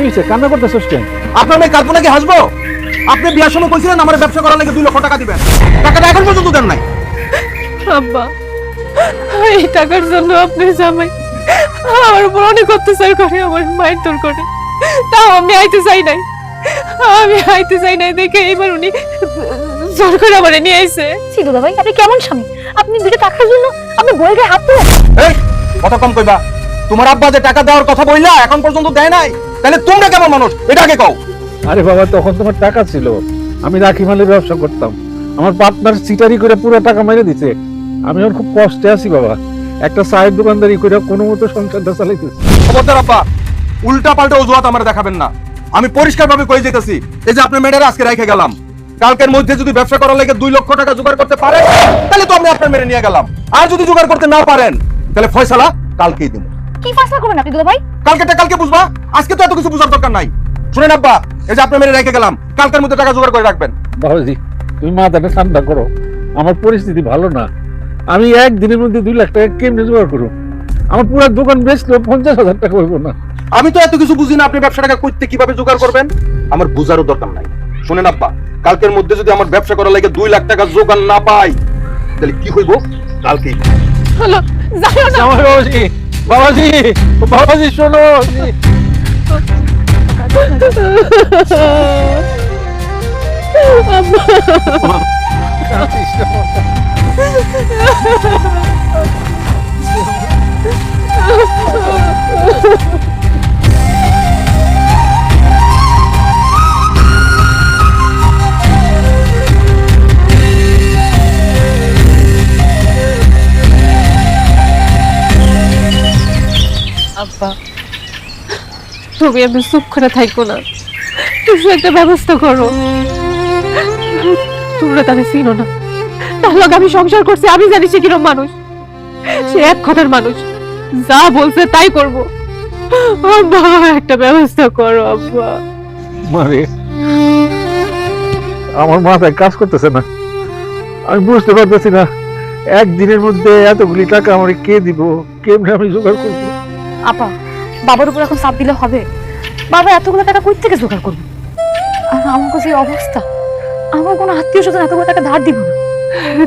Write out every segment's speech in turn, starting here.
হয়েছে? কান্না করতেছিস কেন? আপনার মেয়ে কাল্পনা কি হাসবো? আপনি বিয়ার সময় কইছিলেন আমার ব্যবসা করার লাগে 2 লক্ষ টাকা দিবেন, টাকাটা এখন পর্যন্ত দেন নাই। আব্বা, এই টাকার জন্য আপনার জামাই আমার উপর অনেক অত্যাচার করে, আমার মায়ের তোর করে। তাও আমি আইতে চাই নাই, দেখে এবার উনি জোর করে আমার নিয়ে আইছে। দুলা ভাই, আপনি কেমন স্বামী? আপনি দুটো টাকার জন্য আপনি বইয়ের গায়ে হাত তোলেন? এই কথা কম কইবা। তোমার আব্বা যে টাকা দেওয়ার কথা বইলা এখন পর্যন্ত দেয় নাই, তাহলে তোমরা কেমন মানুষ এটা আগে কও। আরে বাবা, তখন তোমার টাকা ছিল, আমি রাখি মালের ব্যবসা করতাম, আমার পার্টনার চিটারি করে পুরো টাকা মেরে দিছে। আমি এখন খুব কষ্টে আছি বাবা, একটা চায়ের দোকানদারি করে কোনো মতো সংসারটা চালাইতেছি। খবরদার আব্বা, উল্টা পাল্টা অজুহাত আমার দেখাবেন না। আমি পরিষ্কার ভাবে কই যেতেছি, এই যে আপনার মেয়েরা আজকে রেখে গেলাম, কালকের মধ্যে যদি ব্যবসা করার লাগে 2 লক্ষ টাকা জোগাড় করতে পারেন তাহলে তো আমি আপনার মেয়ে নিয়ে গেলাম। আর যদি জোগাড় করতে না পারেন তাহলে ফয়সালা কালকেই দেব। কি ফয়সালা করবেন আপনি দুলা ভাই? কালকে বুঝবা, আজকে তো এত কিছু বুঝার দরকার নাই। শুনেন আব্বা, এই যে আপনার মেয়ে রেখে গেলাম, কালকের মধ্যে টাকা জোগাড় করে রাখবেন। বাবাজি, তুমি মাথাটা ঠান্ডা করো, আমার পরিস্থিতি ভালো না। আমি একদিনের মধ্যে 2 লাখ টাকা কেমনে জোগাড় করবো? আমার পুরো দোকান বেচলেও 50,000 টাকা হইব না। আমি তো এত কিছু বুঝি না, আপনি ব্যবসা টাকা করতে কিভাবে জোগাড় করবেন আমার বুঝারও দরকার নাই। শুনেন আব্বা, কালকের মধ্যে যদি আমার ব্যবসা করার লাগে 2 লাখ টাকা জোগাড় না পাই তাহলে কি হইব কালকেই। হলো যাও না আমার বাবাজি, বাবাজি, বাবাজি শোনো। আব্বা, তুমি আমি চুপ করে থাকবো না, কিছু একটা ব্যবস্থা করো। তোমরা তাকে চিনো না, তার লগে আমি সংসার করছি, আমি জানি সে কিরকম মানুষ। সে এক কথার মানুষ, যা বলছে তাই করবো। আব্বা, একটা ব্যবস্থা করো আব্বা। মারে, আমার মাথায় কাজ করতেছে না, আমি বুঝতে পারতেছি না একদিনের মধ্যে এতগুলি টাকা আমার কে দিব, কেমনে আমি জোগাড় করবো? আপা, বাবার উপর এখন চাপ দিলে হবে? বাবা এতগুলো টাকা কই থেকে জোগাড় করবে? আর আমার কাছে এই অবস্থা, আমার কোনো আত্মীয় স্বজন এতগুলো টাকা ধার দিব না।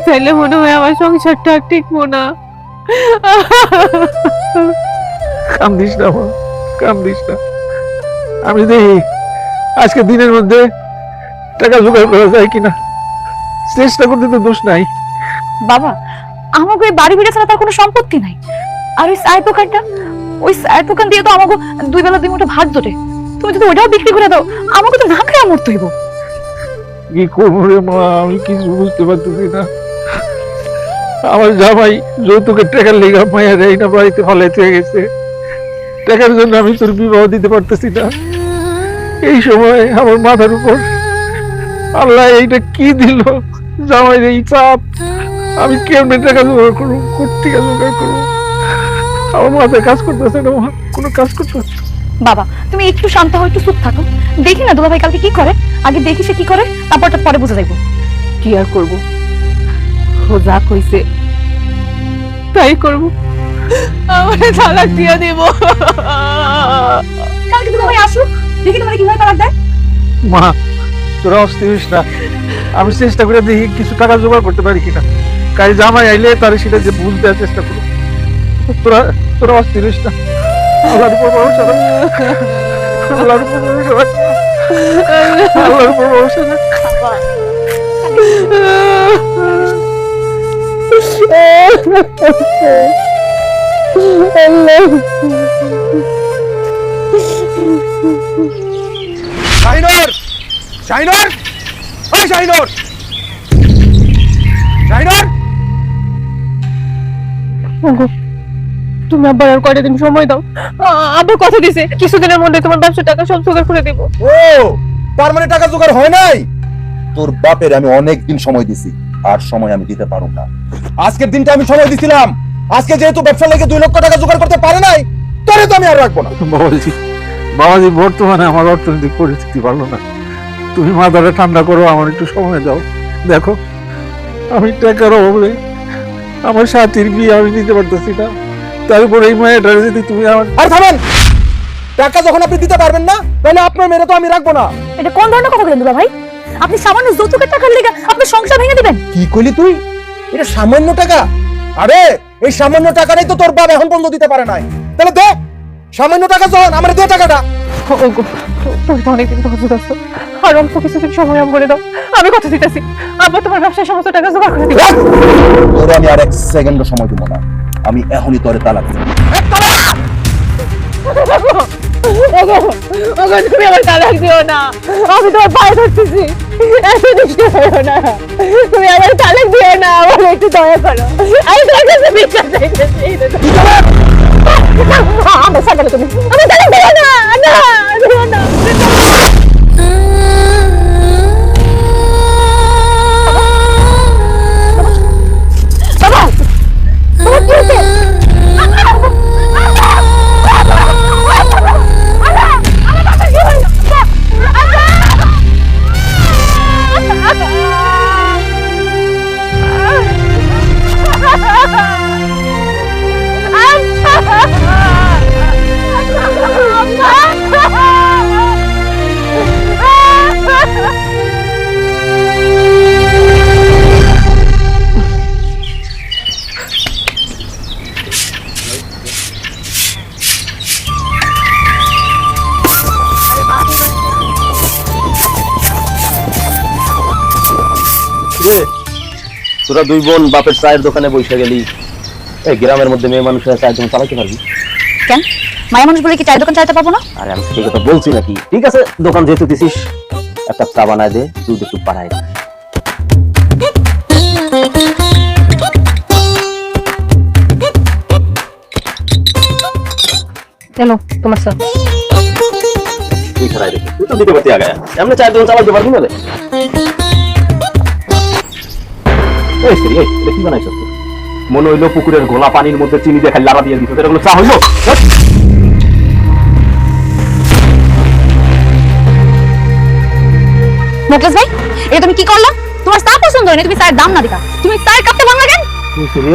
তাইলে মনে হয় আমার সংসারটা টিকবো না। কান্দিস না মা, কান্দিস না। আমি দেখি আজকে দিনের মধ্যে টাকা জোগাড় করা যায় কিনা, চেষ্টা করতে তো দোষ নাই। বাবা, আমাকে ওই বাড়ি ভিড়ে ছাড়া তার কোনো সম্পত্তি নাই। আর ওই চায়ের দোকানটা, ওই চায়ের দোকান দিয়ে তো আমাকে 2 বেলা 2 মুঠো ভাত জোটে। তুমি যদি ওটাও বিক্রি করে দাও, আমাকে তো না খেয়ে মরতে হইব। কি করবো রে মা, আমি কিছু বুঝতে পারতেছি না। আমার জামাই যৌতুকের টাকার লেগে মায়ের এই না বাড়িতে ফলাইতে গেছে, টাকার জন্য আমি তোর বিবাহ দিতে পারতেছি না। এই সময় আমার মাথার উপর আল্লাহ এইটা কি দিল, জামাইয়ের এই চাপ। আমি কেমনে টাকা জোগাড় করবো, কোথেকে জোগাড় করবো? আমার মাথায় কাজ করতেছে না, কোনো কাজ করতেছে। বাবা, তুমি একটু শান্ত হও, একটু চুপ থাকো। দেখি না দুলা ভাই কালকে কি করে, আগে দেখি সে কি করে, তারপরটা পরে বুঝে যাইব। কি আর করবো, ও যা কইছে তাই করবো। আমার তালাক দিয়ে দিব। কালকে দুলা ভাই আসুক, দেখি তোমার কিভাবে তালাক দেয়। মা, তোরা অস্থির হইস না, আমি চেষ্টা করে দেখি কিছু টাকা জোগাড় করতে পারি কিনা। কাল জামাই আইলে তার সেটা যে বুঝ দেওয়ার চেষ্টা করো। তোরা তোরা অস্থির হইস না, আল্লাহর উপর ভরসা রাখ, আল্লাহর উপর ভরসা রাখ, আল্লাহর উপর ভরসা রাখ। শাহিনুর, শাহিনুর, ওই শাহিনুর, শাহিনুর। তুমি আবার আর কয়টা দিন সময় দাও, আবার কথা দিছে কিছুদিনের মধ্যে তোমার ব্যবসা টাকা সব জোগাড় করে দেবো। ও, তার মানে টাকা জোগাড় হয় নাই? তোর বাপের আমি অনেক দিন সময় দিছি, আর সময় আমি দিতে পারবো না। আজকের দিনটা আমি সময় দিছিলাম, আজকে যেহেতু ব্যবসা লেগে 2 লক্ষ টাকা জোগাড় করতে পারে নাই, তাহলে তো আমি আর রাখবো না। বাবাজি, বাবাজি, বর্তমানে আমার অর্থনৈতিক পরিস্থিতি ভালো না, তুমি মাথাটা ঠান্ডা করো, আমার একটু সময় দাও। দেখো, আমি টাকার অভাবে আমার সাথীর বিয়ে আমি দিতে পারতেছি না, তারপরে এই মায়ের যদি তুমি আমার। আর থামেন, টাকা যখন আপনি দিতে পারবেন না তাহলে আপনার মেয়েরে তো আমি রাখবো না। এটা কোন ধরনের কথা বলেন দুলা ভাই? আপনি সামান্য যৌতুকের টাকার লেগে আপনার সংসার ভেঙে দিবেন? কি কইলি তুই? এটা সামান্য টাকা? আরে এই সামান্য টাকাটাই তো তোর বাবা এখন পর্যন্ত দিতে পারে নাই। তাহলে দে সামান্য টাকা যখন আমার দে টাকাটা। ওগো, তুমি তো অনেকদিন ধৈর্য ধরছো, আর অল্প কিছুদিন সময় আমি বলে দাও, আমি কথা দিতেছি আব্বা তোমার ব্যবসায় সমস্ত টাকা জোগাড় করে দিবে। তোরে আমি আর এক সেকেন্ডও সময় দিব না, আমি এখনই তোরে তালাক দেব। তুমি আমার তালাক দিও না, আমি তোমার পায়ে ধরতেছি, এত নিষ্ঠ হইও না, তুমি আমার তালাক দিও না, আমার একটু দয়া করো, আমি তোমার কাছে ভিক্ষা চাইতেছি। আমার সাথে তুমি আমি তালাক দিও না, না দিও না। বাবা, বাবা কি হয়েছে? তোরা দুই বোন বাপের চায়ের দোকানে বসে গেলি, এই গ্রামের মধ্যে মেয়ে মানুষ চায়ের দোকান চালাতে পারবি? কেন মায়া মানুষ বলে কি চায়ের দোকান চালাতে পারবো না? আরে আমি সেই কথা বলছি নাকি। ঠিক আছে, দোকান যেহেতু দিছিস একটা চা বানায় দে, দুধ একটু পাড়ায় দে। চলো তোমার সাথে তুই খারাই দেখি, তুই তো দিতে পারতি আগে, এমনি চায়ের দোকান চালাতে পারবি না রে? এই সরি, এই এটা কি বানাইছ তুই? মনে হইলো পুকুরের ঘোলা পানির মধ্যে চিনি দিয়ে খালি লাড়া দিয়ে দিত, এটা কোনো চা হইলো? মুকেশ ভাই, এটা তুমি কি করলা? তোমার চা পছন্দ হয়নি, তুমি চায়ের দাম না দিতা, তুমি চায়ের কাপটা ভাঙলা কেন? এই সরি,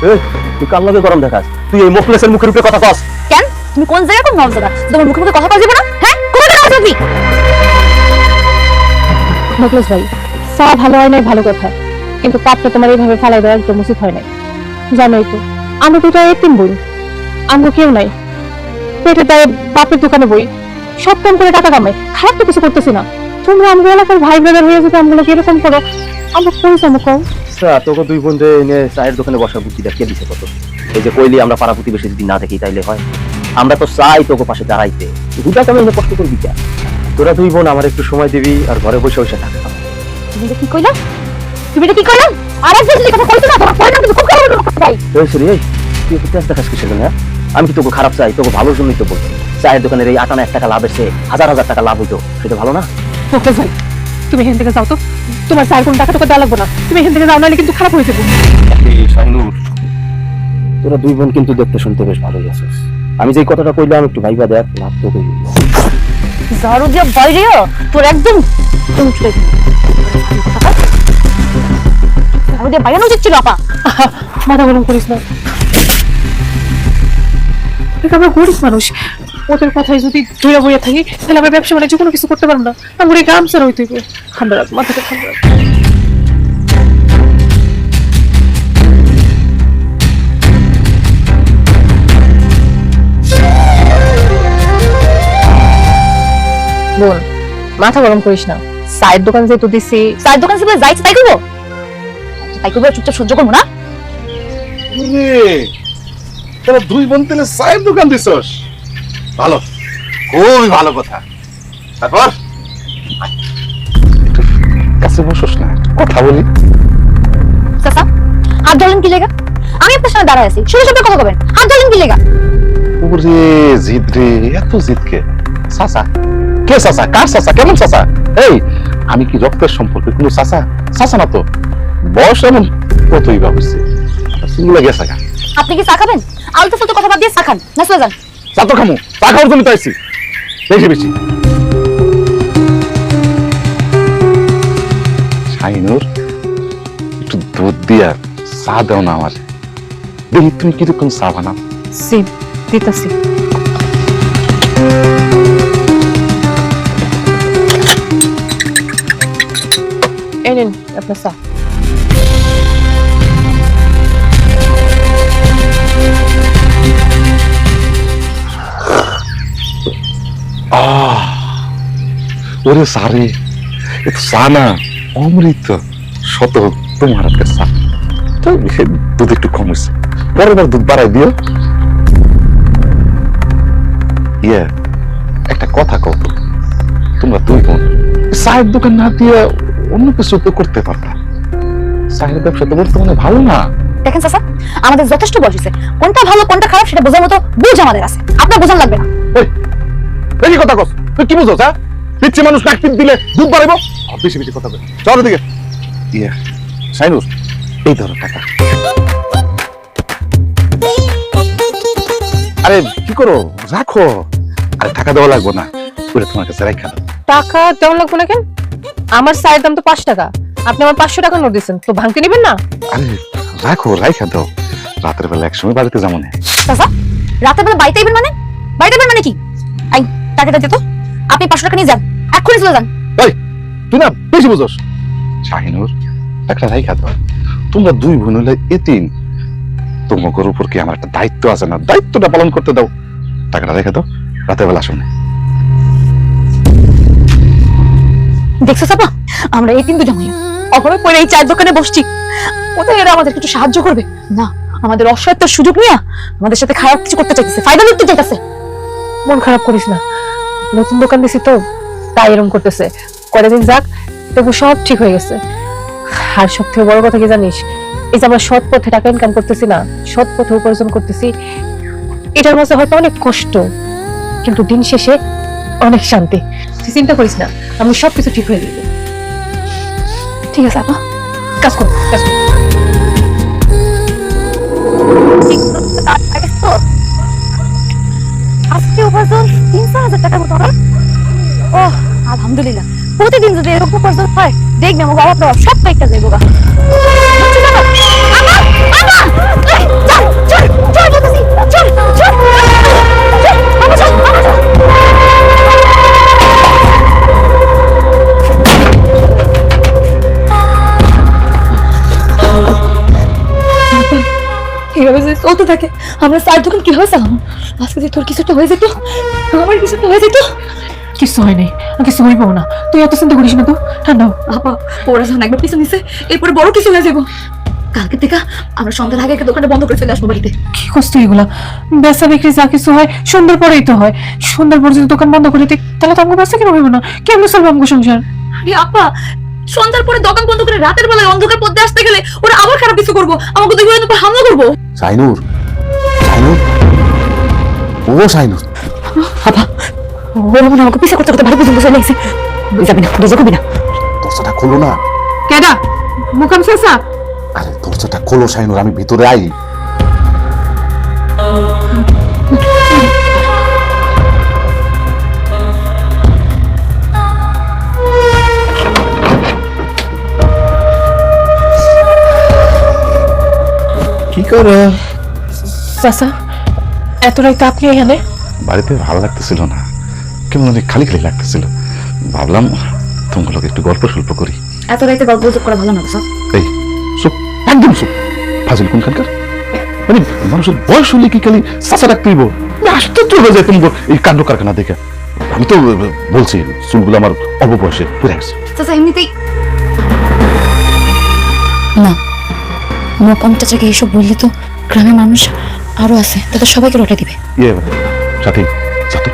এই তুই কার লগে গরম দেখাস? তুই এই মুখলেসের মুখের উপরে কথা কস কেন? তুমি কোন জায়গায় কোন নরম জায়গা? তোমার মুখে মুখে কথা কওয়া যাবে না? হ্যাঁ, কোন জায়গায় কথা বলবি? মুকেশ ভাই, চা ভালো হয় নাই ভালো কথা, কিন্তু কাপটা তোমার এইভাবে ফালাই দেওয়া একদম উচিত হয় নাই। জানোই তো আমরা দুটো এতিম বই, আমরা কেউ নাই, পেটে তাই বাপের দোকানে বই, সব কাম করে টাকা কামাই, খারাপ তো কিছু করতেছি না। তোমরা আমাদের এলাকার ভাই ব্রাদার হয়ে যদি আমগুলো এরকম করো, আমরা কই যাবো কও? তোকে দুই বোন এনে চায়ের দোকানে বসার বুদ্ধিটা কে দিছে কত? এই যে কইলি আমরা পাড়া প্রতিবেশী যদি না দেখি তাইলে হয়? আমরা তো চাই তোকে পাশে দাঁড়াইতে, দুটাকে আমি এনে কষ্ট করবি কেন? তোরা দুই বোন আমার একটু সময় দিবি আর ঘরে বসে বসে টাকা কামাবি। তুমি এটা কি কইলা? তুমি এটা কি কইলা? আর একজন যদি কথা কইতো না, তোমার পয়না কিন্তু খুব খারাপ কথা ভাই। এই সরি, এই তুই একটু চেষ্টা খাস কিসের জন্য? আমি কি তোকে খারাপ চাই? তোকে ভালোর জন্যই তো বলছি। চায়ের দোকানের এই 8 আনা 1 টাকা লাভ এসে 1000 টাকা লাভ হইতো, সেটা ভালো না? মুকেশ ভাই, তুমি এখান থেকে যাও তো, তোমার চায়ের কোনো টাকা টাকা দেওয়া লাগবে না, তুমি এখান থেকে যাও, নাহলে কিন্তু খারাপ হয়ে যাবো। তোরা দুই বোন কিন্তু দেখতে শুনতে বেশ ভালোই আছিস। আমি যে কথাটা কইলাম একটু ভাইবা দেখ, লাভ তো কইলি। ঝাড়ু দিয়া বাইরেও তোর একদম উঠে ঝাড়ু দিয়া বাইরে উচিত ছিল আপা। মাথা গরম করিস না, আমরা গরিব মানুষ, ওদের কথায় যদি ধরে বইয়া থাকি তাহলে আমরা ব্যবসা বাণিজ্য কোনো কিছু করতে পারবো না, আমরা এই গ্রাম ছাড়া হইতে ঠান্ডা রাখ, মাথাটা ঠান্ডা রাখ। বোন, মাথা গরম করিস না, চায়ের দোকান যেহেতু দিছি, চায়ের দোকান ছিল যাইছে তাই করবো, তাই করবো, চুপচাপ সহ্য করবো না? তোরা দুই বোন তেলে চায়ের দোকান দিছস, ভালো, খুবই ভালো কথা। তারপর কাছে বসস না, কথা বলি। চাচা, হাত ধরলেন কি লেগা? আমি আপনার সামনে দাঁড়ায় আছি, শুনে শুনে কথা কবেন, হাত ধরলেন কি লেগা? ওরে জিদ রে, এত জিদ কে? চাচা কে? চাচা কার চাচা? কেমন চাচা? এই আমি কি রক্তের সম্পর্কে কোনো চাচা? চাচা না তো, বয়স এমন কতই বা হচ্ছে, সিঙ্গুলা গেছে গা। আপনি কি চা খাবেন? আলতু ফালতু কথা বাদ দিয়ে চা খান, না চলে যান। চা তো খামু, চা খাওয়ার জন্য তো আইছি, দেখে বেশি। শাহিনুর, একটু দুধ দিয়া চা দাও না আমার, দেখি তুমি কিরকম চা বানাও। দিতাছি। আপনার চা। ওরে সারে এ তো চা না, অমৃত। শত তোমার হাতের চা। তবে দুধ একটু কম হয়েছে, পরের বার দুধ বাড়াই দিও। ইয়ে, একটা কথা কও তো, তোমরা দুই বোন চায়ের দোকান না দিয়ে অন্য কিছু তো করতে পারতা। চায়ের ব্যবসা তো বর্তমানে ভালো না। দেখেন চাচা, আমাদের যথেষ্ট বয়স হয়েছে, কোনটা ভালো কোনটা খারাপ সেটা বোঝার মতো বুঝ আমাদের আছে, আপনার বোঝান লাগবে না। এই কি কথা কস? তুই কি বুঝছ? হ্যাঁ, পিচ্ছি মানুষ নাক টিপ দিলে দুধ বাড়াইবো? বেশি বেশি কথা বল, চল দিকে। ইয়ে সাইনুস, এই ধরো টাকা। আরে কি করো, রাখো। আরে টাকা দেওয়া লাগবো না, ওটা তোমার কাছে রাখা দাও। টাকা দেওয়া লাগবে না কেন? আমার চায়ের দাম তো 5 টাকা, আপনি আমার 500 টাকা নোট দিচ্ছেন, তো ভাঙতে নেবেন না? আরে রাখো, রাখা দাও। রাতের বেলা একসময় বাড়িতে যাবো না। চাচা, রাতের বেলা বাড়িতে আইবেন মানে? বাড়িতে আইবেন মানে কি? আই টাকাটা দে তো, আপনি 500 টাকা নিয়ে যান, এক্ষুনি চলে যান। তুই না বেশি বুঝোস। শাহিনুর, একটা রাখা দাও। তোমরা দুই বোন হলে এতিম, তোমার উপর কি আমার একটা দায়িত্ব আছে না? দায়িত্বটা পালন করতে দাও। টাকাটা রেখে দাও, রাতের বেলা শুনে। দেখছো চাপা, আমরা এই তিন দুজন অভাবে পড়ে এই চায়ের দোকানে বসছি, কোথায় এরা আমাদের একটু সাহায্য করবে না? আমাদের অসহায়তার সুযোগ নিয়ে আমাদের সাথে খারাপ কিছু করতে চাইতেছে, ফায়দা লুটতে চাইতেছে। মন খারাপ করিস না, নতুন দোকান দিছি তো তাই এরকম করতেছে। কয়েকদিন যাক, দেখবো সব ঠিক হয়ে গেছে। আর সব থেকে বড় কথা কি জানিস, এই যে আমরা সৎ পথে টাকা ইনকাম করতেছি না, সৎ পথে উপার্জন করতেছি, এটার মাঝে হয়তো অনেক কষ্ট, কিন্তু দিন শেষে অনেক শান্তি। তুই চিন্তা করিস না, আমি সবকিছু ঠিক হয়ে যাবে। ঠিক আছে আপা, কাজ কর, কাজ কর। আজকে উপার্জন 3-4 হাজার টাকার মতো হয়। ও আলহামদুলিল্লাহ, প্রতিদিন যদি এরকম উপার্জন হয়, দেখবে আমার বাবা বাবা সব কয়েকটা যাইব গা। এইভাবে যদি চলতে থাকে আমরা চার দোকান কিভাবে চালাবো? আজকে যে তোর কিছু একটা হয়ে যেত, আমার কিছু একটা হয়ে যেত। কিছু হয় নাই, আমি কিছু হইব না, তুই এত চিন্তা করিস না তো, ঠান্ডা হ। আপা, ওরা যখন একবার পিছু নিছে, এরপরে বড় কিছু হয়ে যাবো। কালকে থেকে আমরা সন্ধ্যার আগে একটা দোকানটা বন্ধ করে চলে আসবো বাড়িতে। কি কষ্ট এগুলা, বেচা বিক্রি যা কিছু হয় সন্ধ্যার পরেই তো হয়। সন্ধ্যার পর যদি দোকান বন্ধ করে দিই, তাহলে তো আমাকে বেচা কিনা হইব না, কেমন চলবে আমাকে সংসার? আরে আপা, সন্ধ্যার পরে দোকান বন্ধ করে রাতের বেলায় অন্ধকার পথে আসতে গেলে ওরা আবার খারাপ কিছু করবো, আমাকে দুই উপর হামলা করবো। শাহিনুর, শাহিনুর, ও শাহিনুর, আপা, ওরা মনে আমাকে পিছা করতে করতে ভালো পর্যন্ত চলে গেছে। যাবি না, বুঝে কবি না। দরজাটা খোলো না। কেডা মুকাম শেষা? আরে দরজাটা খোলো শাহিনুর, আমি ভিতরে আই। কি করো? চাচা, এত রাইতে আপনি এখানে? বাড়িতে ভালো লাগতেছিল না, কেমন অনেক খালি খালি লাগতেছিল। ভাবলাম তোমার লোক একটু গল্প স্বল্প করি। এত রাইতে গল্প করা ভালো না স্যার। এই চুপ, একদম চুপ। ফাজিল কোনখানকার, মানে মানুষের বয়স হলে কি খালি চাচা রাখতেইব? আশ্চর্য হয়ে যায় তোমার এই কাণ্ড কারখানা দেখে। আমি তো বলছি চুলগুলো আমার অল্প বয়সে পড়ে গেছে। চাচা এমনিতেই না, মোকাম চাচাকে এইসব বললে তো গ্রামের মানুষ আরো আছে, তাদের সবাইকে রটে দিবে। ইয়ে সাথী, সাথে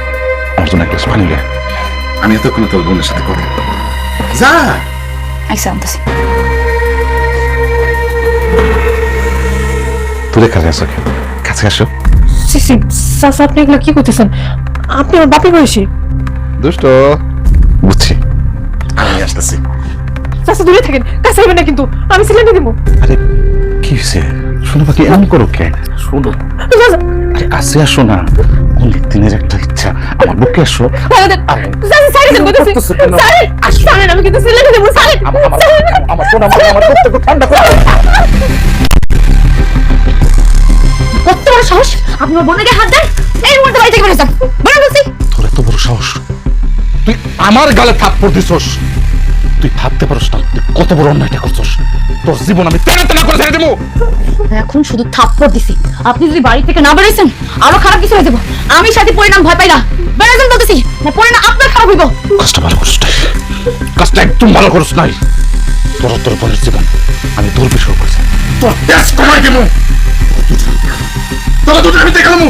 আমার জন্য এক গ্লাস পানি নিয়ে আয়। আমি এতক্ষণ তোর বোনের সাথে কথা যা। আইসা আনতেছি। তুলে কাছে আসো, কাছে আসো। চাচা, আপনি এগুলো কি করতেছেন? আপনি আমার বাপের বয়সী। দুষ্ট, বুঝছি, আমি আসতেছি। চাচা দূরে থাকেন, কাছে আইবেন না কিন্তু, আমি সিলিন্ডার দিব। আরে কি হয়েছে? শোনো বাকি এমন করো কেন? শোনো, চাচা, আরে কাছে আসো না, অনেক দিনের একটা ইচ্ছা, আমার বুকে আসো। চাচা সাইড দেন বলতেছি। সাইড, আমি কিন্তু সিলিন্ডার দিব। সাইড, আমার শোনা, আমার প্রত্যেক ঠান্ডা করে। কত বড় সাহস, আপনি ওর বোনের গায়ে হাত দেন? এই মুহূর্তে বাড়ি থেকে বেরিয়ে যান, বেরো বলছি। তোর এত বড় সাহস, তুই আমার গালে থাপ্পড় দিছস? তুই থাকতে পারস না, তুই কত বড় অন্যায়টা করছস। তোর জীবন আমি তেনা তেনা করে ছেড়ে দেবো। এখন শুধু থাপ্পড় দিছি, আপনি যদি বাড়ি থেকে না বেরোইছেন আরো খারাপ কিছু হয়ে যাবো। আমি সাথে পরিণাম ভয় পাই না, বেরোছেন বলতেছি না, পরিণাম আপনার খারাপ হইব। কাজটা ভালো করিস নাই, কাজটা একদম ভালো করিস নাই। তোর বোনের জীবন আমি তোর বিষয় করছি, তোর দেশ কমাই দেবো, তোরা দুটো আমি দেখালাম।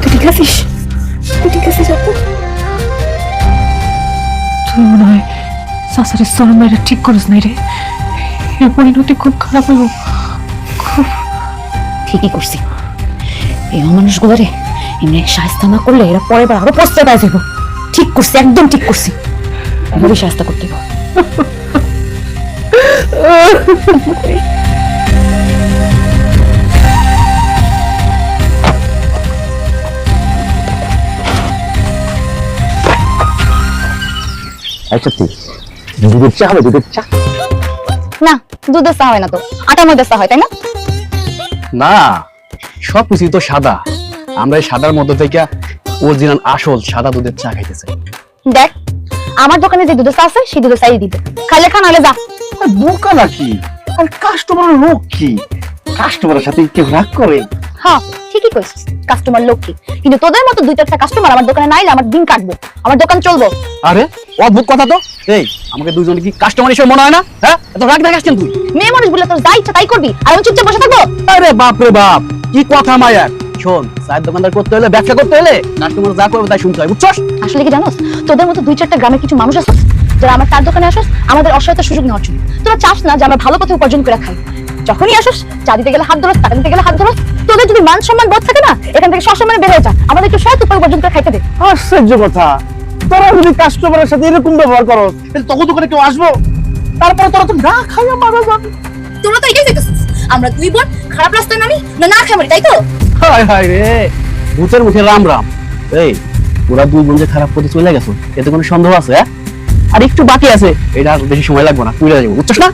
তুই ঠিক আছিস? তুই ঠিক আছিস আপু? তুই মনে হয় চাচারে চরম মেয়েরা ঠিক করিস নাই রে, এর পরিণতি খুব খারাপ হইব। ঠিকই করছি, এই অমানুষগুলোরে এমনি শায়েস্তা না করলে এরা পরের বার আরো পস্তায় পাওয়া যাবো। ঠিক করছি, একদম ঠিক করছি, এভাবেই শায়েস্তা করতে হবে। আচ্ছা তুই দুধের চা হবে? দুধের চা না, দুধের চা হয় না তো, আটার মধ্যে চা হয়, তাই না? না, সব কিছু তো সাদা। আমরা এই সাদার মধ্যে থেকে অরিজিনাল আসল সাদা দুধের চা খাইতেছে। দেখ, আমার দোকানে যে দুধের চা আছে সেই দুধের চাই দিতে, খাইলে খা নাহলে যা। বোকা নাকি? আর কাস্টমারের লোক কি? কাস্টমারের সাথে কেউ রাগ করে? হ্যাঁ, ঠিকই কইছিস, কাস্টমার লক্ষ্মী। কিন্তু তোদের মতো দুই চারটা কাস্টমার আমার দোকানে নাইলে আমার দিন কাটবো, আমার দোকান চলবো। আরে অদ্ভুত কথা তো। এই আমাকে দুইজন কি কাস্টমার হিসেবে মনে হয় না? হ্যাঁ, এত রাগ দেখাচ্ছেন তুই? মেয়ে মানুষ বলে তোর যা ইচ্ছা তাই করবি, আর আমি চুপচাপ বসে থাকবো? আরে বাপ রে বাপ, কি কথা মায়ার। শোন, চায়ের দোকানদার করতে হলে, ব্যবসা করতে হলে কাস্টমার যা করবে তাই শুনতে হয়, বুঝছস? আসলে কি জানোস, তোদের মতো দুই চারটা গ্রামের কিছু মানুষ আছে যারা আমার তার দোকানে আসস আমাদের অসহায়তার সুযোগ নেওয়ার জন্য। তোরা চাস না যে আমরা ভালো পথে উপার্জন করে খাই। যখনই আসস চা দিতে গেলে হাত ধরস, টাকা দিতে গেলে হাত ধরস। তোদের যদি মান সম্মান বোধ থাকে না, এখান থেকে সবসময় বের হয়ে যা, আমাদের একটু সৎ উপায় উপার্জন করে খাইতে দে। আশ্চর্য কথা, তোরা যদি কাস্টমারের সাথে এরকম ব্যবহার করো, তখন দোকানে কেউ আসবো? তারপরে তোরা তো না খাইয়া মারা যাবে। তোরা তো এটাই দেখতেছিস, আমরা দুই বোন খারাপ রাস্তায় নামি না, না খাই মারি, তাই তো? হায় হায় রে, ভূতের মুখে রাম রাম। এই ওরা দুই বোন যে খারাপ পথে চলে গেছো, এতে কোনো সন্দেহ আছে? আর একটু বাকি আছে, এটা আর বেশি সময় লাগবে না, পুড়ে যাবো, বুঝছস না?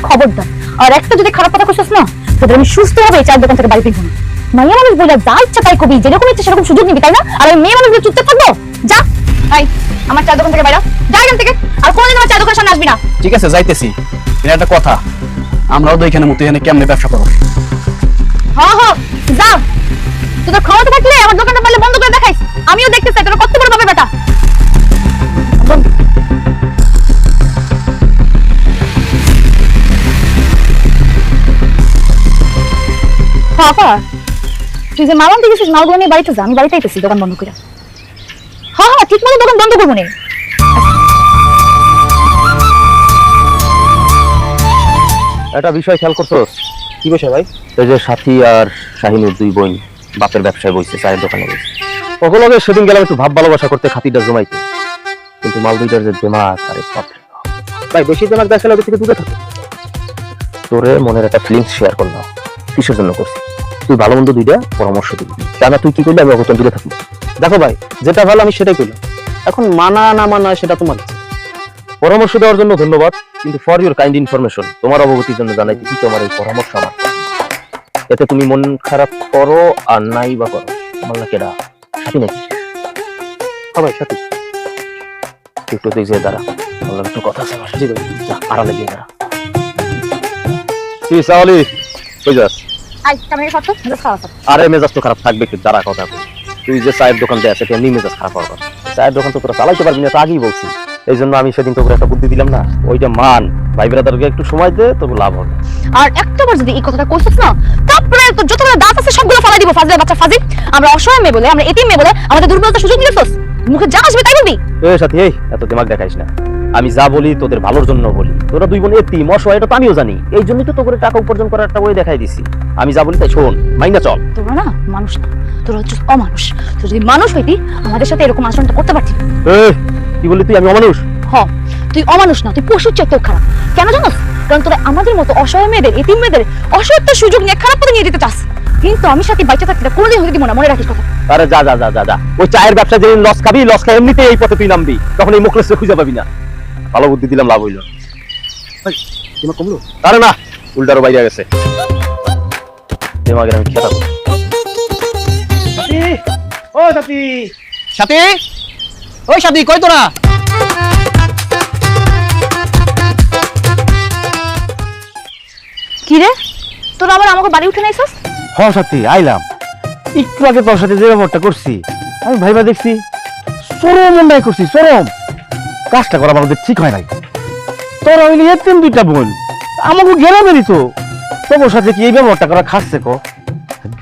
খবরদার, আর একটা যদি খারাপ কথা কইছিস না, তোদের আমি সুস্থ হবে চায়ের দোকান থেকে বাড়ি ফিরবো না। মাইয়া মানুষ বলে যা ইচ্ছা তাই কবি, যেরকম ইচ্ছা সেরকম সুযোগ নিবি, তাই না? আর ওই মেয়ে মানুষ বলে চুপচাপ থাকবো? যা, এই আমার চায়ের দোকান থেকে বাইরা যা, এখান থেকে আর কোনোদিন আমার চায়ের দোকানের সামনে আসবি না। ঠিক আছে, যাইতেছি। এটা একটা কথা, আমরাও তো এখানে মতো এখানে কেমনে ব্যবসা করো? হ্যাঁ হ্যাঁ, যা। তোদের ক্ষমতা থাকলে আমার দোকানটা পারলে বন্ধ করে দেখাইস, আমিও দেখতে চাই তোরা কত বড় পাবে বেটা। পাপা, তুই যে মাল আনতে গেছিস, মালগুলো নিয়ে বাড়িতে যা, আমি বাড়িতে আইতেছি দোকান বন্ধ করে। হ্যাঁ হ্যাঁ, ঠিক মতো দোকান বন্ধ করবো না। একটা বিষয় খেয়াল করছস? কি বিষয় ভাই? এই যে সাথী আর শাহিনুর দুই বোন বাপের ব্যবসায় বসছে, চায়ের দোকানে বসছে। ওগুলোকে সেদিন গেলাম একটু ভাব ভালোবাসা করতে, খাতিটা জমাইতে, কিন্তু মাল দুইটার যে দিমাগ, আরে বাপ রে বাপ। ভাই বেশি দিমাগ দেখালে ওদের থেকে দূরে থাকো। তোরে মনের একটা ফিলিংস শেয়ার করলাম, কিসের জন্য করছি? তুই ভালো মন্দ দুইটা পরামর্শ দিবি, জানা তুই কি করলে আমি অগতন দূরে থাকবো। দেখো ভাই, যেটা ভালো আমি সেটাই করলাম, এখন মানা না মানা সেটা তোমার ইচ্ছা। পরামর্শ দেওয়ার জন্য ধন্যবাদ, কিন্তু ফর ইউর কাইন্ড ইনফরমেশন, তোমার অবগতির জন্য জানাই দিচ্ছি তোমার এই পরামর্শ আমার, এতে তুমি মন খারাপ করো আর নাই বা করো, আমার না কেডা সাথী নাকি? হ্যাঁ ভাই, সাথী। একটু তুই যে দাঁড়া, আমার একটু কথা আছে আমার। জি ভাই, যা আড়ালে গিয়ে দাঁড়া। কি সাওলি, কই যাস? আই কামে কত মেজাজ খারাপ আছে। আরে মেজাজ তো খারাপ থাকবে, একটু দাঁড়া কথা বল। তুই যে চায়ের দোকান দেয় সেটা এমনি মেজাজ খারাপ হওয়ার কথা। চায়ের দোকান তো তোরা চালাইতে পারবি না, তো আগেই বলছি। এই জন্য আমি সেদিন তোকে একটা বুদ্ধি দিলাম না, ওইটা মান, ভাই ব্রাদারকে একটু সময় দে, তোকে লাভ হবে। আর একটাবার যদি এই কথাটা কইছিস না, তারপরে তো যতগুলো দাঁত আছে সবগুলো ফালাই দিব। ফাজিলের বাচ্চা ফাজিল, আমরা অসহায় মেয়ে বলে, আমরা এতিম মেয়ে বলে আমাদের দুর্বলতার সুযোগ দিয়েছস। মুখে যা আসবে তাই বলবি। এই সাথী, এই এত দিমাগ দেখাইস না, আমি যা বলি তোদের ভালোর জন্য বলি। তোরা দুই বোন এতিম অসহায়, এটা তো আমিও জানি, এই জন্যই তো তোকে টাকা উপার্জন করার একটা ওই দেখাই দিছি। আমি যা বলি তাই শোন, মাইনা চল। তোরা না মানুষ না, তোরা হচ্ছে অমানুষ। তুই যদি মানুষ হইতি আমাদের সাথে এরকম আচরণটা করতে পারতি। এই কি বলি তুই? আমি অমানুষ? হ, তুই অমানুষ না, তুই পশুর চাইতেও খারাপ। কেন জানোস? কারণ তোরা আমাদের মতো অসহায় মেয়েদের, এতিম মেয়েদের অসহায়তার সুযোগ নিয়ে খারাপ পথে নিয়ে যেতে চাস। কিন্তু আমি সাথে বাইচা থাকতে কোনোদিন হতে দিব না, মনে রাখিস কথা। আরে যা যা যা যা যা, ওই চায়ের ব্যবসা যেদিন লস খাবি, লস খাই এমনিতে এই পথে তুই নামবি, তখন এই মুখলেসে খুঁজে পাবি না। ভালো বুদ্ধি দিলাম, লাভ হইল। দিমাগ কমলো? আরে না, উল্টারও বাইরে গেছে, দিমাগের আমি খেতা করি। সাথী, ও সাথী, সাথী, ওই সাথী কই তোরা? কি রে, তোরা আবার আমাকে বাড়ি উঠে নাইছস? হ সাথী আইলাম, একটু আগে তোর সাথে যে ব্যাপারটা করছি আমি ভাইবা দেখছি চরম অন্যায় করছি, চরম কাজটা করা আমাদের ঠিক হয় নাই। তোরা হইলে এতিম দুইটা বোন, আমাকে গেলামেরই তো, তোর সাথে কি এই ব্যবহারটা করা খাচ্ছে কো?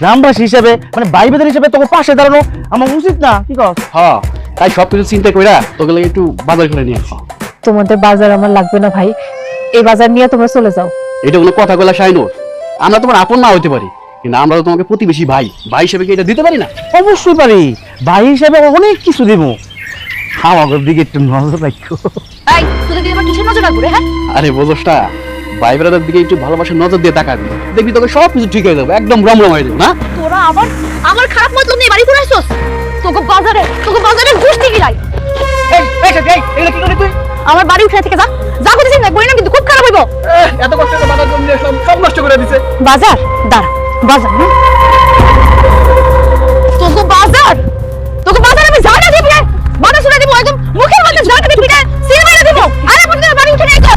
গ্রামবাসী হিসেবে মানে ভাই বেদের হিসেবে তোকে পাশে দাঁড়ানো আমার উচিত না, কি কর? হ্যাঁ, তাই সবকিছু চিন্তা কইরা তোকে লাগে একটু বাজার করে নিয়ে আসি। তোমাদের বাজার আমার লাগবে না ভাই, এই বাজার নিয়ে তোমরা চলে যাও। এটা কোনো কথা কইলা শাইনুর, আমরা তোমার আপন না হইতে পারি, কিন্তু আমরা তো তোমাকে প্রতিবেশী ভাই, ভাই হিসেবে কি এটা দিতে পারি না? অবশ্যই পারি, ভাই হিসেবে অনেক কিছু দিব, আমার দিকে একটু নজর রাখো। এই তোদের দিদি আমার কিসের নজর রাখবো রে? হ্যাঁ, আরে বোঝোসটা, ভাই ব্রাদার দিকে একটু ভালোবাসার নজর দিয়ে তাকাবি, দেখবি তোকে সব কিছু ঠিক হয়ে যাবে, একদম রমরম হয়ে যাবে না? তোরা আবার আমার খারাপ মতলব নিয়ে বাড়ি করে আসছস। তোকে বাজারে গুষ্টি গিলাই। এই সাথী, এগুলা কি করে তুই? আমার বাড়ি উঠে থেকে যা, যা করতেছিস না বলি না, কিন্তু খুব খারাপ হইব। এত কষ্ট করে বাজার জন্য সব নষ্ট করে দিছে। বাজার দাঁড়া, বাজার তোকে বাজার আমি জানা দিব রে, বানা শুনে দিব, একদম মুখের মধ্যে ঝাড়কা দিয়ে পিটায় সিল মেরে দিব। আরে কোনদিন বাড়ি উঠে নাই তো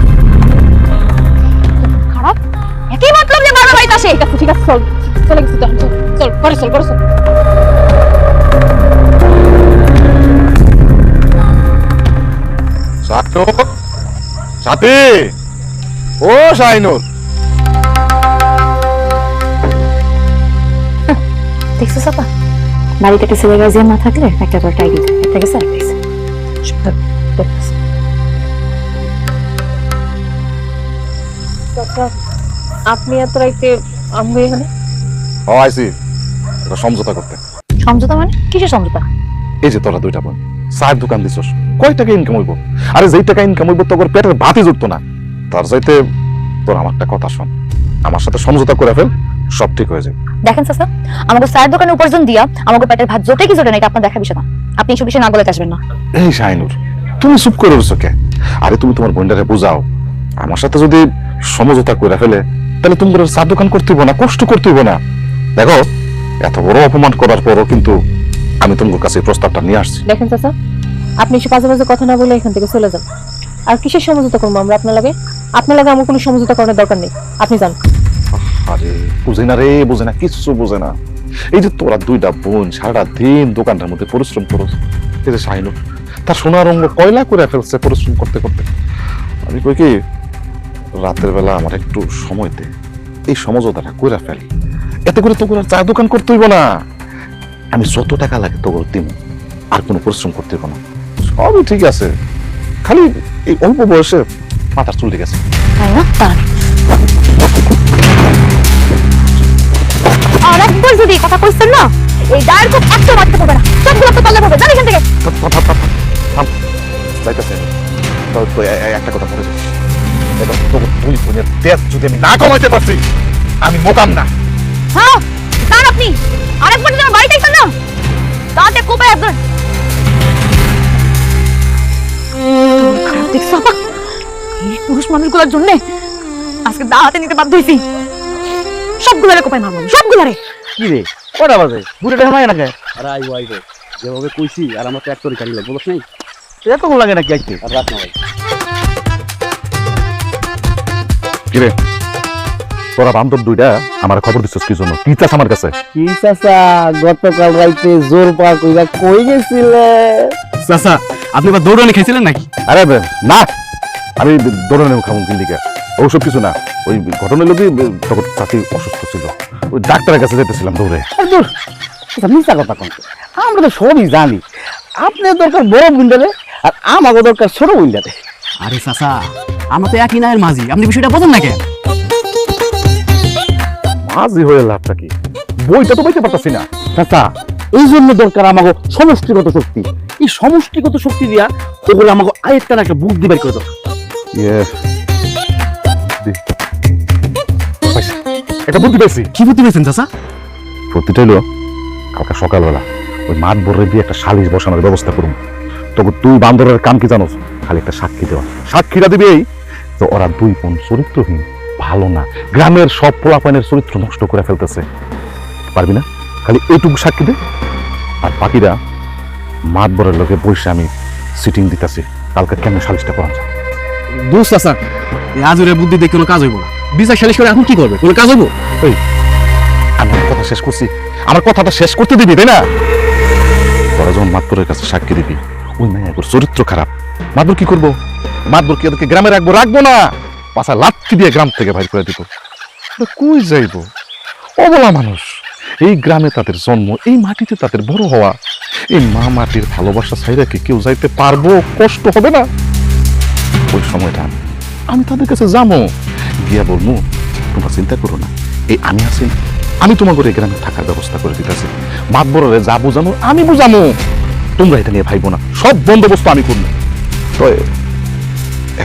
খারাপ, একই মতলব যে বারবার বাড়িতে আসে। ঠিক আছে চল, চলে গেছি, চল করে চল। সাথী, ও শাইনুর, দেখছো সাপা, বাড়িতে একটা ছেলে গাজিয়া না থাকলে একটা তোর টাইগি একটা গেছে আর গেছে। আপনি এত রাইতে আমি এখানে ও আইসি এটা সমঝোতা করতে। সমঝোতা মানে কিসের সমঝোতা? এই যে তোরা দুইটা বোন চায়ের দোকান দিছস, কয় টাকা ইনকাম হইব? আরে যেই টাকা ইনকাম হইব তোর পেটের ভাতই জুটতো না, তার চাইতে তোর আমার একটা কথা শোন, আমার সাথে সমঝোতা করে ফেল, সব ঠিক হয়ে যাবে। দেখেন চাচা, আমাকে চায়ের দোকানে উপার্জন দিয়া আমাকে পেটের ভাত জোটে কি জোটে না এটা আপনার দেখার বিষয় না। আপনি এইসব বিষয়ে না বলে আসবেন না। এই শাইনুর, তুমি চুপ করে বসছো কে? আরে তুমি তোমার বোনটাকে বুঝাও, আমার সাথে যদি সমঝোতা করে ফেলে তাহলে তুমি চা দোকান করতে হইব না, কষ্ট করতে হইব না। দেখো, এত বড় অপমান করার পরও কিন্তু আমি তোমার কাছে এই প্রস্তাবটা নিয়ে আসছি। দেখেন চাচা, আপনি এসে পাশে পাশে কথা না বলে এখান থেকে চলে যান। আর কিসের সমঝোতা করবো আমরা আপনার লাগে? আমার কোনো সমঝোতা করার দরকার নেই, আপনি যান। আরে বুঝে না রে, বুঝে না, কিছু বুঝে না। এই যে তোরা দুইটা বোন সারা দিন দোকানটার মধ্যে পরিশ্রম করো, এই যে শাহিনুর তার সোনার রঙ কয়লা করে ফেলছে পরিশ্রম করতে করতে। আমি কই কি, রাতের বেলা আমার একটু সময় দে, এই সমঝোতাটা করে ফেলি, এতে করে তোকে আর চা দোকান করতে হইব না। আমি যত টাকা লাগে তোকে দিব, আর কোনো পরিশ্রম করতে হইব না, সবই ঠিক আছে। খালি এই অল্প বয়সে মাথার চুল ঠিক আছে। তাই না? দাঁড়ান, আর একবার যদি এই কথা কইছেন না, এই ডায়ের খুব একটা মারতে পারবে না, সবগুলো তো পাল্লা পাবে। জান এখান থেকে। থাম, যাইতেছে। তো একটা কথা বলে যাচ্ছি, এবার তোর দুই বোনের তেজ যদি আমি না কমাইতে পারছি, আমি মোকাম না। হ্যাঁ, দাঁড়ান আপনি। আরেকবার যদি আমার বাড়িতে আইছেন না, তাতে কোপায় একজন। খারাপ দেখছো আপা, এই পুরুষ মানুষগুলোর জন্য আজকে দাঁড়াতে নিতে বাধ্য হয়েছি। সবগুলারে কোপায় মারবো, সবগুলারে। কি রে কটা বাজে? বুড়েটা হামায় না খায়? আরে আইবো যেভাবে কইছি, আর আমার তো এক তরি গাড়ি লাগবে, বুঝছ নাই? এতক্ষণ লাগে নাকি আইতে? আর রাত না ভাই। কিরে, তোরা বান্ধব দুইটা আমার খবর দিচ্ছিস কি জন্য? কি চাস আমার কাছে? কি চাচা, গতকাল রাইতে জোর পা কইরা কই গেছিলে? চাচা, আপনি আবার দৌড়ানি খাইছিলেন নাকি? আরে না, আমি দৌড়ানো খাবো কিনদিকে, ওসব কিছু না। ওই ঘটনা লোকই তখন চাকরি অসুস্থ ছিল, ওই ডাক্তারের কাছে যেতেছিলাম দৌড়ে। আরে দূর, আচ্ছা মিথ্যা কথা কোন? আমরা তো সবই জানি, আপনার দরকার বড় বুন্ডারে আর আমাকে দরকার ছোট বুন্ডারে। আরে চাচা, আমরা তো একই নায়ের মাঝি, আপনি বিষয়টা বোঝেন না কেন? মাঝি হয়ে লাভটা কি? বইটা তো বইতে পারতাছি না। চাচা, এই জন্য দরকার আমাকে সমষ্টিগত শক্তি। এই সমষ্টিগত শক্তি দিয়া ওগুলো আমাকে আরেকটা একটা বুদ্ধি বের করে দাও। এটা বুদ্ধি পেয়েছি। কি বুদ্ধি পেয়েছেন চাচা? বুদ্ধিটা হলো, কালকে সকালবেলা ওই মাঠ বরে দিয়ে একটা সালিশ বসানোর ব্যবস্থা করুন। তবে তুই বান্দরের কাম কি জানোস? খালি একটা সাক্ষী দেওয়া। সাক্ষীরা দিবে এই তো ওরা দুই বোন চরিত্রহীন, ভালো না, গ্রামের সব পোলাপানের চরিত্র নষ্ট করে ফেলতেছে। পারবি না? খালি এইটুকু সাক্ষী দে, আর বাকিরা মাতবরের লোকে বসে আমি সিটিং দিতেছি কালকে কেমন সালিশটা করা যায়। দোস্ত চাচা এই আজুরে বুদ্ধি দিয়ে কোনো কাজ হইব না। বিচার সালিশ করে এখন কি করবে, কোনো কাজ হইব? এই আমি আমার কথা শেষ করছি, আমার কথাটা শেষ করতে দিবি তাই না? তোরা যখন মাতবরের কাছে সাক্ষী দিবি ওই মেয়ের চরিত্র খারাপ, মাতবর কি করবো? মাতবর কি ওদেরকে গ্রামে রাখবো? রাখবো না, পাশা লাথি দিয়ে গ্রাম থেকে বাইর করে দিব। কই যাইব? অবলা মানুষ, এই গ্রামে তাদের জন্ম, এই মাটিতে তাদের বড় হওয়া, এই মা মাটির ভালোবাসা ছাইরা কি কেউ যাইতে পারবো? কষ্ট হবে না? ওই সময়টা আমি তাদের কাছে যাবো, গিয়া বলবো তোমরা চিন্তা করো না, এই আমি আছি, আমি তোমার ঘরে গ্রামে থাকার ব্যবস্থা করে দিতেছি, মাতবরে যা বুঝানো আমি বুঝানো, তোমরা এটা নিয়ে ভাইবো না, সব বন্দোবস্ত আমি করবো। তো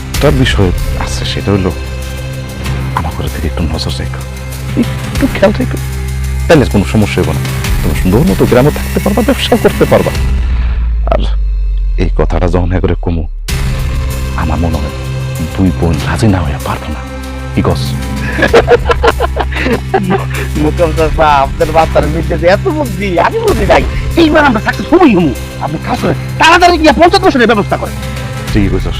একটা বিষয় আছে, সেটা হইলো আমার ঘরে থেকে একটু নজর রেখো, একটু খেয়াল রেখো, তাহলে কোনো সমস্যা হইব না, তুমি সুন্দর মতো গ্রামে থাকতে পারবা, ব্যবসা করতে পারবা। আর এই কথাটা যখন করে কমু, আমার মনে হয় দুই বোন রাজি না হয়ে পারবো না। কি কস? মুকাম চাচা আপনার বাচ্চার মধ্যে যে এত বুদ্ধি, আমি বুদ্ধি নাই। এইবার আমরা সাকসেস হবই হবো। আপনি কাজ করেন, তাড়াতাড়ি গিয়ে 50% ব্যবস্থা করেন। ঠিক কইছস,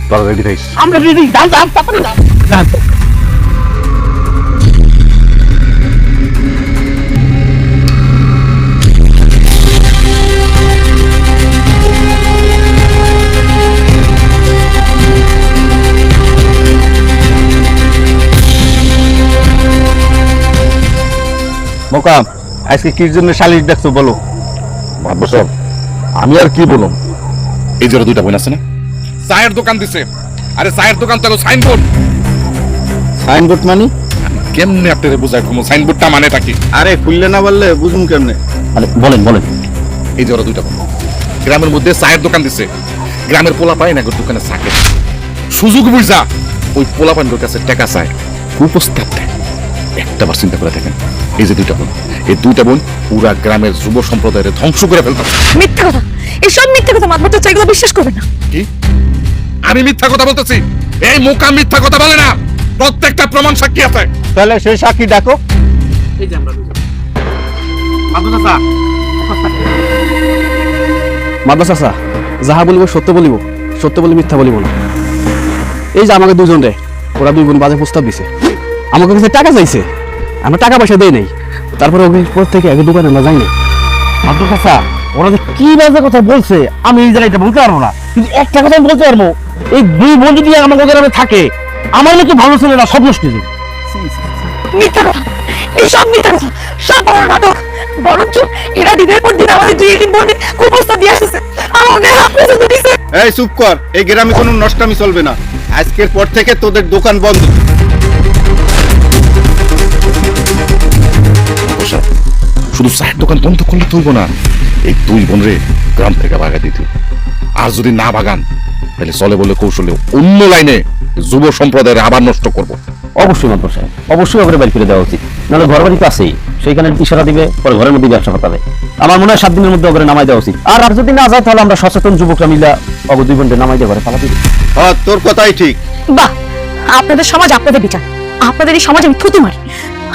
তোরা রেডি থাইস। আমরা রেডি, যান যান, তাড়াতাড়ি যান। মোকাম আজকে কির জন্য সালিশ দেখছো বলো? মাতবর সাহেব, আমি আর কি বলুম, এই যে দুইটা বোন আছে না, চায়ের দোকান দিছে। আরে চায়ের দোকান তো সাইনবোর্ড। সাইনবোর্ড মানে? কেমনে আপনাদের বুঝাই কমু সাইনবোর্ডটা মানেটা কি? আরে খুললে না বললে বুঝুম কেমনে? আরে বলেন বলেন। এই যে ওরা দুইটা বোন গ্রামের মধ্যে চায়ের দোকান দিছে, গ্রামের পোলা পায় না দোকানে চাকে, সুযোগ বুঝা ওই পোলা পান্ডর কাছে টাকা চায়, উপস্থাপ দেয়। একটা বার চিন্তা করে দেখেন, এই যে দুইটা বোন, এই দুইটা বোন পুরা গ্রামের যুব সম্প্রদায়ের ধ্বংস করে ফেলতে। মিথ্যা কথা, এসব মিথ্যা কথা মাতবর চাচা এগুলো বিশ্বাস করবে না। কি আমি মিথ্যা কথা বলতেছি? এই মোকাম মিথ্যা কথা বলে না, প্রত্যেকটা প্রমাণ সাক্ষী আছে। তাহলে সেই সাক্ষী ডাকো। মাদ্রাসা চাচা যাহা বলিব সত্য বলিব, সত্য বলি মিথ্যা বলিব না। এই যে আমাকে দুজন রে, ওরা দুই বোন বাজে প্রস্তাব দিছে, আমাকে কাছে টাকা চাইছে, আমরা টাকা পয়সা দেই নাই, তারপরে ওকে পর থেকে আগে দোকানে আমরা যাই নাই। মাদ্রাসা চাচা ওরা যে কি বাজে কথা বলছে আমি এই জায়গাটা বলতে পারবো না, কিন্তু একটা কথা আমি বলতে পারবো, এই দুই বোন যদি আমাকে গ্রামে থাকে, আমার মতো ভালো ছেলে না সব নষ্ট হয়ে যাবে। মিথ্যা কথা, এইসব মিথ্যা কথা, সব বড় নাটক। বরঞ্চ এরা দিনের পর দিন আমাদের দুই দিন বোনকে কুপ্রস্তাব দিয়ে আসছে, আমাদের হাত পর্যন্ত দিছে। এই চুপ কর, এই গ্রামে কোনো নষ্টামি চলবে না, আজকের পর থেকে তোদের দোকান বন্ধ। শুধু চায়ের দোকান বন্ধ করলে তুলব না, এই দুই বোনরে গ্রাম থেকে ভাগা দিতে, আর যদি না ভাগান তাহলে চলে বলে কৌশলে অন্য লাইনে যুব সম্প্রদায়ের আবার নষ্ট করব। অবশ্যই মাদ্রাসা সাহেব, অবশ্যই ওকে বাড়ি ফিরে দেওয়া উচিত, নাহলে ঘর বাড়ি তো আছেই, সেইখানে ইশারা দিবে, পরে ঘরের মধ্যে ব্যবসা করতে হবে। আমার মনে হয় 7 দিনের মধ্যে ওকে নামাই দেওয়া উচিত। আর যদি না যায় তাহলে আমরা সচেতন যুবকরা মিলে অগ দুই বোনকে নামাই দিয়ে ঘরে পালা দিই। হ্যাঁ, তোর কথাই ঠিক। বাহ, আপনাদের সমাজ, আপনাদের বিচার, আপনাদের এই সমাজে আমি থুতু মারি।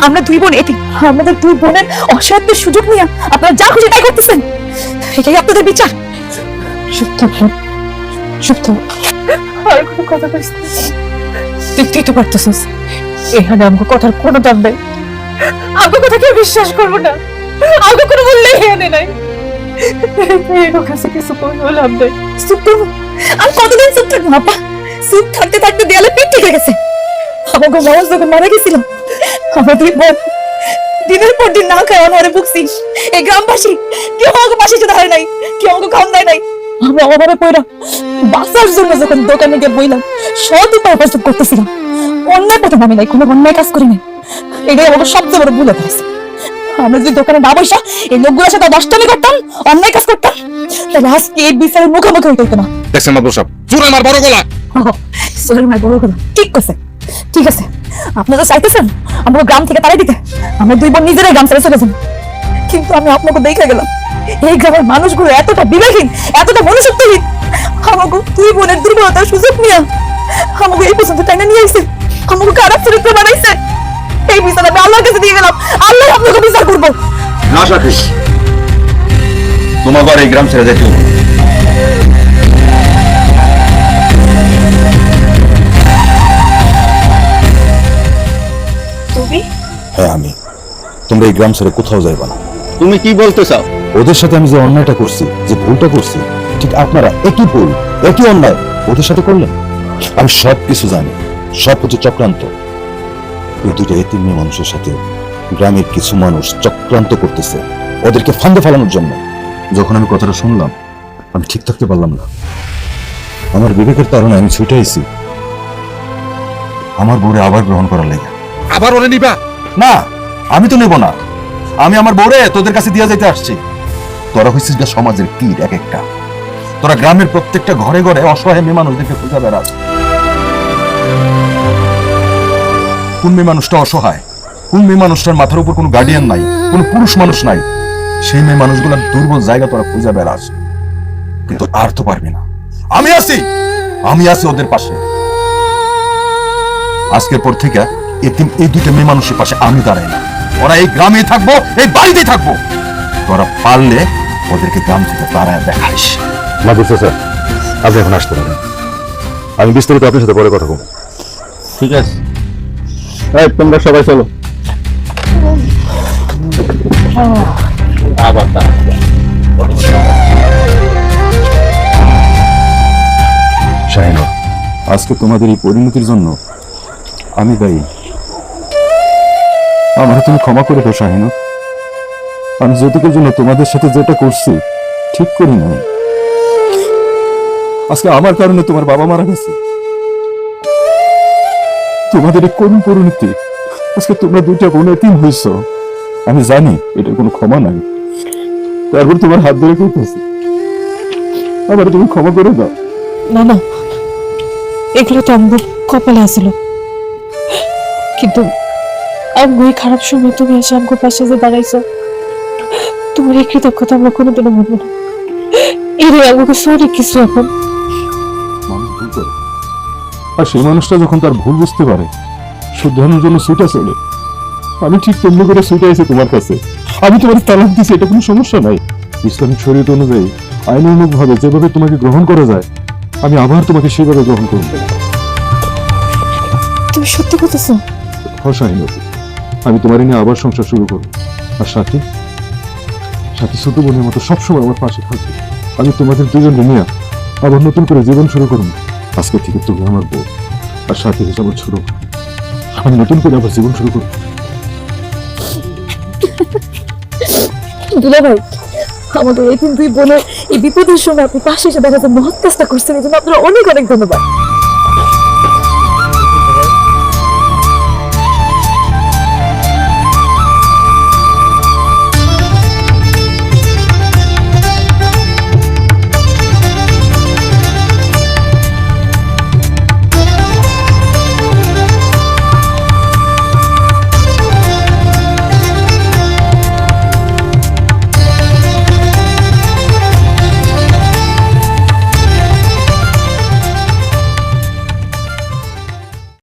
আমরা দুই বোন এতিম, আমাদের দুই বোনের অসহায়ত্বের সুযোগ নিয়ে আপনারা যা খুশি তাই করতেছেন, এটাই আপনাদের বিচার? সত্য সত্য আর কোনো কথা কইস না। তুই তো পারতেছিস, এখানে আমাকে কথার কোনো দাম নেই, আমাকে কথা কেউ বিশ্বাস করবো না, আমাকে কোনো মূল্যই এখানে নাই। এর কাছে কিছু বললাম নেই, চুপ করবো। আমি কতদিন চুপ থাকবো আপা? চুপ থাকতে থাকতে দেয়ালে পিঠ থেকে গেছে। আমাকে বাবা যখন মারা গেছিল, আমাদের বোন দিনের পর দিন না খায় অনারে ভুগছি। এই গ্রামবাসী কেউ আমাকে পাশে যেতে হয় নাই, কেউ আমাকে খাওয়ান দেয় নাই। আমি অভাবে পড়া বাঁচার জন্য যখন দোকানে গিয়ে বইলাম, সৎ উপায় প্রস্তুত করতেছিলাম, অন্যায় পথে নামি নাই, কোনো অন্যায় কাজ করি নাই। এটাই আমাকে সবচেয়ে বড় ভুল হয়েছে। আমরা যদি দোকানে না বসা এই লোকগুলোর সাথে নষ্টামি করতাম, অন্যায় কাজ করতাম, তাহলে আজকে এই বিচারের মুখোমুখি হইতে হতো না। দেখছেন মাদবর সাহেব, চোর আমার বড় গলা। সোহেল মার বড় কথা ঠিক আছে, ঠিক আছে। আপনারা চাইতেছেন আমাকে গ্রাম থেকে তাড়াই দিতে, আমরা দুই বোন নিজেরাই গ্রাম ছেড়ে চলে যাবো, কিন্তু আমি আপনাকে দেখে গেলাম এই গ্রামের মানুষগুলো এতটা বিবেকহীন, এতটা মনুষ্যত্বহীন। আমাকে দুই বোনের দুর্বলতার সুযোগ নিয়ে আমাকে এই পর্যন্ত টাইনা নিয়ে আসছে, আমাকে খারাপ চরিত্র বানাইছে। এই বিচার আমি আল্লাহর কাছে দিয়ে গেলাম, আল্লাহ আপনাকে বিচার করবো। না সাথী, তোমাকে আর এই গ্রাম ছেড়ে যেতে হবে না। তুমি হ্যাঁ আমি। তোমরা এই গ্রাম ছেড়ে কোথাও যাইবা না। তুমি কি বলতে চাও? ওদের সাথে আমি যে অন্যায়টা করছি, যে ভুলটা করছি, ঠিক আপনারা একই ভুল একই অন্যায় ওদের সাথে করলেন। আমি সব কিছু জানি, সব হচ্ছে চক্রান্ত। এই দুইটা এতিম মেয়ে মানুষের সাথে গ্রামের কিছু মানুষ চক্রান্ত করতেছে ওদেরকে ফান্দে ফেলানোর জন্য। যখন আমি কথাটা শুনলাম আমি ঠিক থাকতে পারলাম না। আমার বিবেকের তাড়নায় আমি ছুটে আইছি আমার বউরে আবার গ্রহণ করার লাগে। আবার ওরে নিবা? না, আমি তো নেব না। আমি আমার বউরে তোদের কাছে দিয়ে যাইতে আসছি। তোরা হইছিস গা সমাজের কীট এক একটা। তোরা গ্রামের প্রত্যেকটা ঘরে ঘরে অসহায় মেয়ে মানুষদেরকে খুঁজে বেড়াস। কোন মেয়ে মানুষটা অসহায়, কোন মেয়ে মানুষটার মাথার উপর কোনো গার্ডিয়ান নাই, কোনো পুরুষ মানুষ নাই, সেই মেয়ে মানুষগুলোর দুর্বল জায়গা তোরা খুঁজে বেড়াস। কিন্তু আর তো পারবি না। আমি আছি, আমি আছি ওদের পাশে। আজকের পর থেকে এতিম এই দুইটা মেয়ে মানুষের পাশে আমি দাঁড়াই না। ওরা এই গ্রামেই থাকবো, এই বাড়িতেই থাকবো। তোরা পারলে ওদেরকে গ্রাম থেকে তাড়ায় দেখাইস। মাদুর চাচা, আপনি এখন আসতে পারেন। আমি বিস্তারিত আপনার সাথে পরে কথা বলবো। ঠিক আছে, এই তোমরা সবাই চলো। আবার শাহিনুর, আজকে তোমাদের এই পরিণতির জন্য আমি দায়ী। আমার তুমি ক্ষমা করে দাও শাহিনুর। আমি যৌতুকের জন্য তোমাদের সাথে যেটা করছি ঠিক করি না। আজকে আমার কারণে তোমার বাবা মারা গেছে। তোমাদের এই করুণ পরিণতি, আজকে তোমরা দুইটা বোন এতিম হইছ। আমি জানি এটার কোনো ক্ষমা নাই, তারপর তোমার হাত ধরে কইতেছি আবার তুমি ক্ষমা করে দাও। না না, এগুলো তো আমগো কপালে আসিল, কিন্তু আমগো এই খারাপ সময় তুমি এসে আমগো পাশে যে দাঁড়াইছো, তোমার এই কৃতজ্ঞতা আমরা কোনোদিনও ভুলবো না। এর আমগো সরি কিছু এখন। মানুষ ভুল করে, আর সেই মানুষটা যখন তার ভুল বুঝতে পারে শুধরানোর জন্য ছুটে চলে। আমি ঠিক তেমনি করে ছুটে এসে তোমার কাছে। আমি তোমার তালাক দিছি, এটা কোনো সমস্যা নাই। ইসলামিক শরীয়ত অনুযায়ী আইনানুগ ভাবে যেভাবে তোমাকে গ্রহণ করা যায় আমি আবার তোমাকে সেভাবে গ্রহণ করব। তুমি সত্যি বলতেছো? হসাইনতি, আমি তোমার নিয়ে আবার সংসার শুরু করবো। আর সাথে সাথে ছোট বোনের মতো সবসময় আমার পাশে থাকবে। আমি তোমাদের দুজনকে নিয়ে আবার নতুন করে জীবন শুরু করবো। আজকে থেকে তুমি আমার বউ, আর সাথে হিসেবে আমার ছোট। আমি নতুন করে আবার জীবন শুরু করবো। দুলা ভাই, আমাদের এই দুই বোনের এই বিপদের সময় আপনি পাশে এসে দেখাতে মহৎ কাজটা করছেন, এই জন্য আপনার অনেক অনেক ধন্যবাদ।